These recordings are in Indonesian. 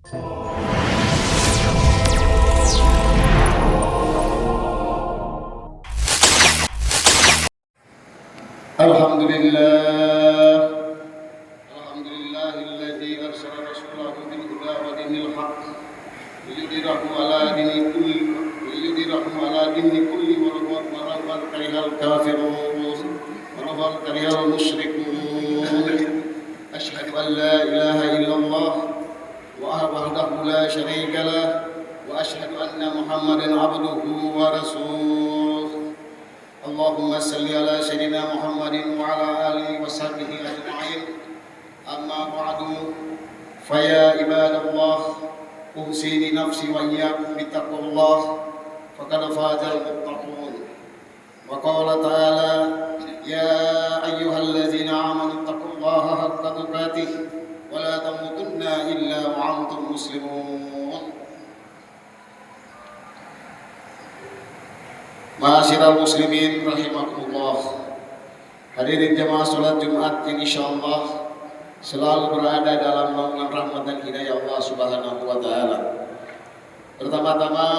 Alhamdulillahilladzi arsala rasulahu bil huda wa dinil haqq liyudhhirahu ala dini kulli walau karihal kafirun walau karihal musyrikun. Asyhadu an la ilaha illallah wahdahu la syarika lah wa asyhadu anna Muhammadan abduhu wa rasuluh. Allahumma salli ala sayyidina Muhammadin wa ala alihi wa sahbihi ajma'in. Amma ba'du, fa ya ibadallah, usini nafsi wa iyyakum bittaqwallah, faqad fazal muttaqun. Wa qala ta'ala, ya ayyuhallazina amanu taqullaha haqqa tuqatih wa la tamutunna illa wa antum muslimun. Ma'asyiral muslimin rahimakumullah. Hadirin jamaah salat Jumat yang insyaallah selalu berada dalam naungan rahmat dan hidayah Allah Subhanahu wa taala. Pertama-tama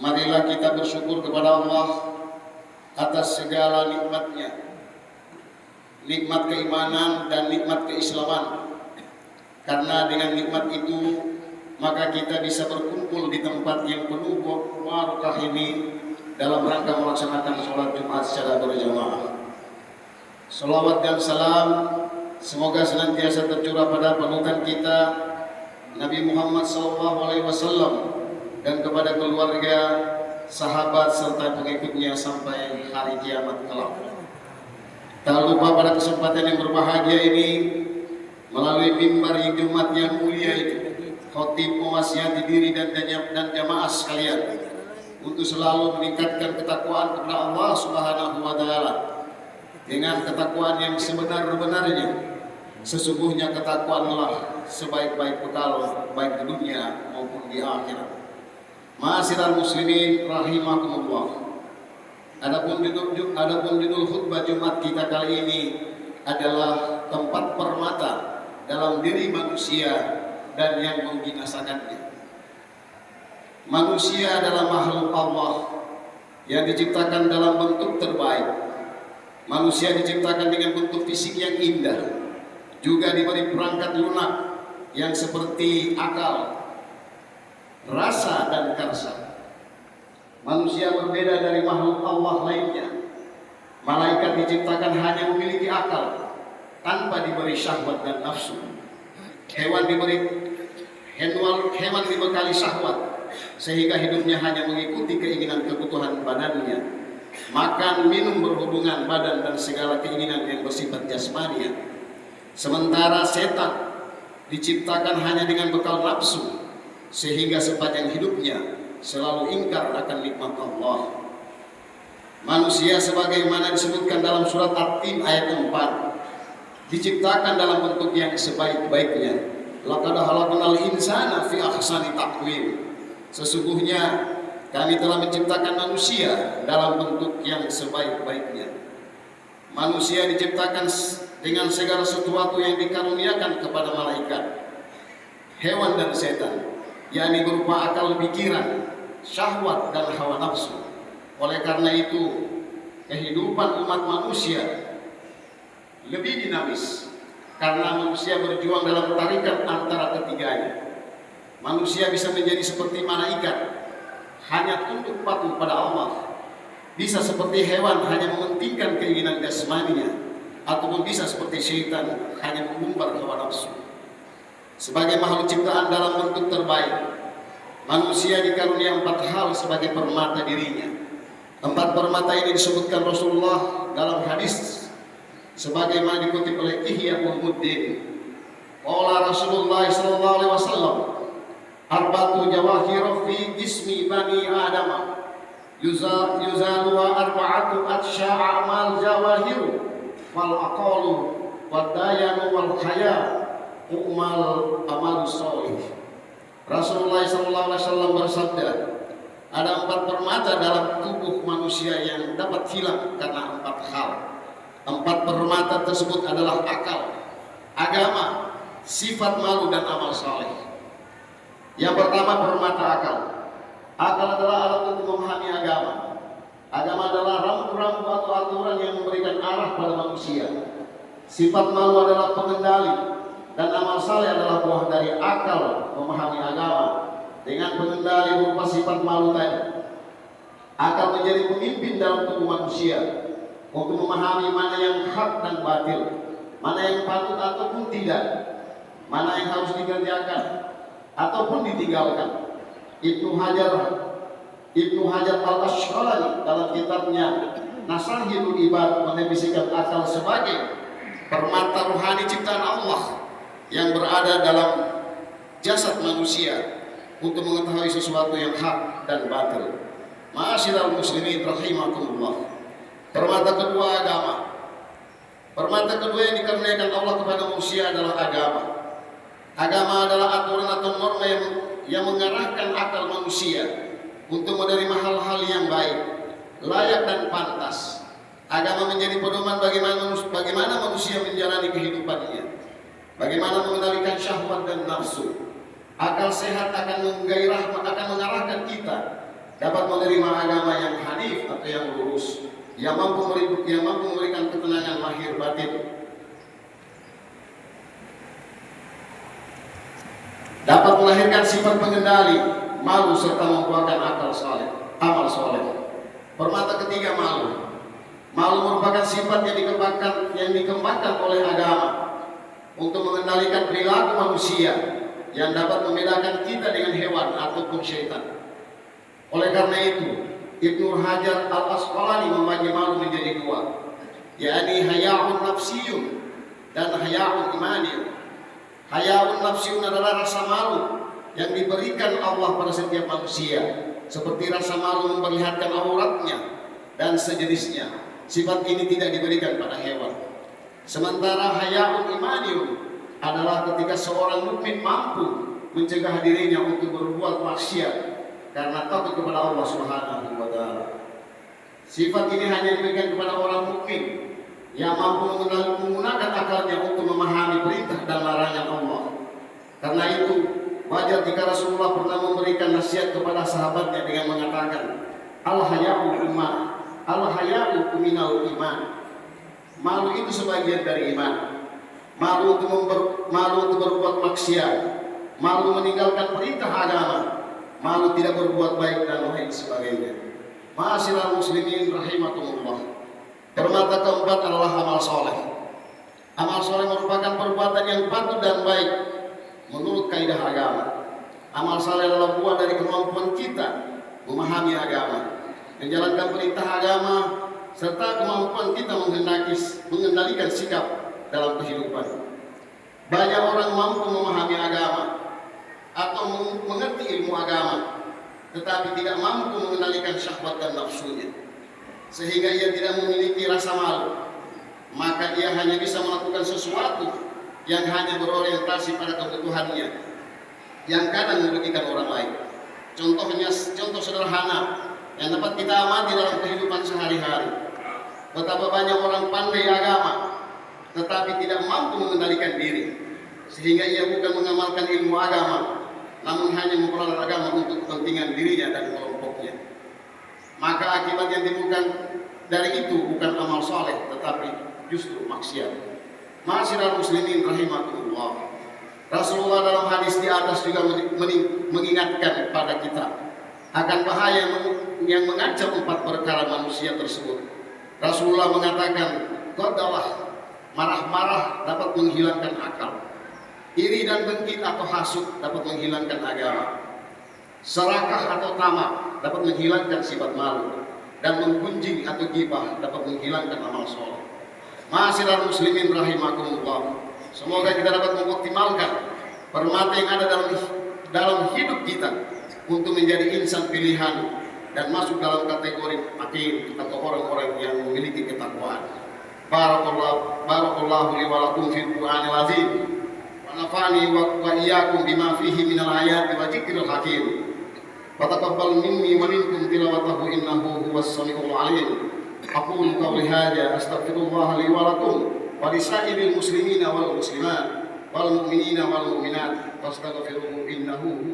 marilah kita bersyukur kepada Allah atas segala nikmatnya. Nikmat keimanan dan nikmat keislaman. Karena dengan nikmat itu maka kita bisa berkumpul di tempat yang penuh barakah ini dalam rangka melaksanakan sholat Jumat secara berjamaah. Salawat dan salam semoga senantiasa tercurah pada panutan kita Nabi Muhammad SAW dan kepada keluarga, sahabat serta pengikutnya sampai hari kiamat kelak. Tak lupa pada kesempatan yang berbahagia ini melalui mimbar Jumat yang mulia itu, khotib mewasiati diri dan jamaah sekalian untuk selalu meningkatkan ketakwaan kepada Allah Subhanahu wa taala dengan ketakwaan yang sebenar-benarnya. Sesungguhnya ketakwaanlah sebaik-baik bekal baik di dunia maupun di akhirat. Ma'asyiral muslimin rahimakumullah. Adapun judul khutbah Jumat kita kali ini adalah tempat permata dalam diri manusia dan yang membinasakannya. Manusia adalah makhluk Allah yang diciptakan dalam bentuk terbaik. Manusia diciptakan dengan bentuk fisik yang indah, juga diberi perangkat lunak yang seperti akal, rasa dan karsa. Manusia berbeda dari makhluk Allah lainnya. Malaikat diciptakan hanya memiliki akal tanpa diberi syahwat dan nafsu. Hewan dibekali syahwat sehingga hidupnya hanya mengikuti keinginan kebutuhan badannya, makan, minum, berhubungan badan dan segala keinginan yang bersifat jasmania. Sementara setan diciptakan hanya dengan bekal nafsu sehingga sepanjang hidupnya selalu ingkar akan nikmat Allah. Manusia sebagaimana disebutkan dalam surat At-Tin ayat 4 diciptakan dalam bentuk yang sebaik-baiknya. Laqad khalaqnal insana fi ahsani taqwim. Sesungguhnya kami telah menciptakan manusia dalam bentuk yang sebaik-baiknya. Manusia diciptakan dengan segala sesuatu yang dikaruniakan kepada malaikat, hewan dan setan, yakni berupa akal pikiran, syahwat dan hawa nafsu. Oleh karena itu, kehidupan umat manusia lebih dinamis karena manusia berjuang dalam tarikat antara ketiganya. Manusia bisa menjadi seperti malaikat, hanya tunduk patuh pada Allah. Bisa seperti hewan, hanya mementingkan keinginan jasmaninya, ataupun bisa seperti syaitan, hanya mengumbar hawa nafsu. Sebagai makhluk ciptaan dalam bentuk terbaik, manusia dikarunia 4 hal sebagai permata dirinya. 4 permata ini disebutkan Rasulullah dalam hadis sebagaimana dikutip oleh Ihya Ulumuddin. Qala Rasulullah sallallahu alaihi wasallam, arba'atu jawahir fi jismi bani Adam yuzalu wa arba'atu atsya'a amal jawahir wal aqalu wad dayanu wal khaya umal amal sholih. Rasulullah sallallahu alaihi wasallam bersabda, ada 4 permata dalam tubuh manusia yang dapat hilang karena 4 hal. 4 permata tersebut adalah akal, agama, sifat malu dan amal saleh. Yang pertama, permata akal. Akal adalah alat untuk memahami agama. Agama adalah rambu-rambu atau aturan yang memberikan arah pada manusia. Sifat malu adalah pengendali, dan amal saleh adalah buah dari akal memahami agama. Dengan pengendali berupa sifat malu tadi, akal menjadi pemimpin dalam tubuh manusia untuk memahami mana yang hak dan batil, mana yang patut ataupun tidak, mana yang harus dikerjakan ataupun ditinggalkan. Ibnu Hajar al-Asqalani dalam kitabnya Nasahilul Ibad mendefinisikan akal sebagai permata rohani ciptaan Allah yang berada dalam jasad manusia untuk mengetahui sesuatu yang hak dan batil. Ma'asyiral muslimin rahimakumullah. Permata kedua, agama. Permata kedua yang dikaruniakan Allah kepada manusia adalah agama. Agama adalah aturan atau norma yang mengarahkan akal manusia untuk menerima hal-hal yang baik, layak dan pantas. Agama menjadi pedoman bagaimana manusia menjalani kehidupannya, bagaimana mengendalikan syahwat dan nafsu. Akal sehat akan mengarahkan kita dapat menerima agama yang hanif atau yang lurus, yang mampu memberikan ketenangan lahir batin, dapat melahirkan sifat pengendali, malu serta membuahkan amal soleh. Permata ketiga, malu. Malu merupakan sifat yang dikembangkan oleh agama untuk mengendalikan perilaku manusia yang dapat membedakan kita dengan hewan ataupun syaitan. Oleh karena itu, Ibnu Hajar al-Asqalani membagi malu menjadi dua, yakni haya'un nafsiyun dan haya'un imaniyun. Haya'un nafsiyun adalah rasa malu yang diberikan Allah pada setiap manusia, seperti rasa malu memperlihatkan auratnya dan sejenisnya. Sifat ini tidak diberikan pada hewan. Sementara haya'un imaniyun adalah ketika seorang mukmin mampu mencegah dirinya untuk berbuat maksiat karena takut kepada Allah Subhanahu wa taala. Sifat ini hanya diberikan kepada orang mukmin yang mampu menggunakan akalnya untuk memahami perintah dan larangan Allah. Karena itu, wajar jika Rasulullah pernah memberikan nasihat kepada sahabatnya dengan mengatakan, al-haya'u iman, al-haya'u minal iman. Malu itu sebagian dari iman. Malu untuk berbuat maksiat, malu meninggalkan perintah agama, malu tidak berbuat baik dan lain sebagainya. Ma'asyiral muslimin rahimakumullah. Permata keempat adalah amal soleh. Amal soleh merupakan perbuatan yang patut dan baik menurut kaidah agama. Amal soleh adalah buah dari kemampuan kita memahami agama, menjalankan perintah agama, serta kemampuan kita mengendalikan sikap dalam kehidupan. Banyak orang mampu memahami agama atau mengerti ilmu agama, tetapi tidak mampu mengendalikan syahwat dan nafsunya, sehingga ia tidak memiliki rasa malu. Maka ia hanya bisa melakukan sesuatu yang hanya berorientasi pada kebutuhannya, yang kadang merugikan orang lain. Contoh sederhana yang dapat kita amati dalam kehidupan sehari-hari. Betapa banyak orang pandai agama, tetapi tidak mampu mengendalikan diri, sehingga ia bukan mengamalkan ilmu agama, namun hanya mempelajari agama untuk kepentingan dirinya dan kelompoknya. Maka akibat yang timbulkan dari itu bukan amal soleh, tetapi justru maksiat. Ma'asyiral muslimin rahimakumullah. Rasulullah dalam hadis di atas juga mengingatkan kepada kita akan bahaya yang mengancam 4 perkara manusia tersebut. Rasulullah mengatakan, qadalah, marah-marah dapat menghilangkan akal. Iri dan dengki atau hasud dapat menghilangkan agama. Serakah atau tamak dapat menghilangkan sifat malu, dan menggunjing atau ghibah dapat menghilangkan amal soleh. Ma'asyiral muslimin rahimakumullah. Semoga kita dapat mengoptimalkan permata yang ada dalam hidup kita untuk menjadi insan pilihan dan masuk dalam kategori aqil atau orang-orang yang memiliki ketakwaan. Barakallahu li wa lakum fil Qur'anil azim. Nafani wa iyyakum bima fihi minal ayati wa dzikril hakim. Wa taqabbal minni wa minkum tilawatahu innahu huwas samiul alim. Aqulu qawli hadza astaghfirullah li wa lakum wa lisairil muslimina wal muslimat wal mu'minina wal mu'minat fastaghfiruhu innahu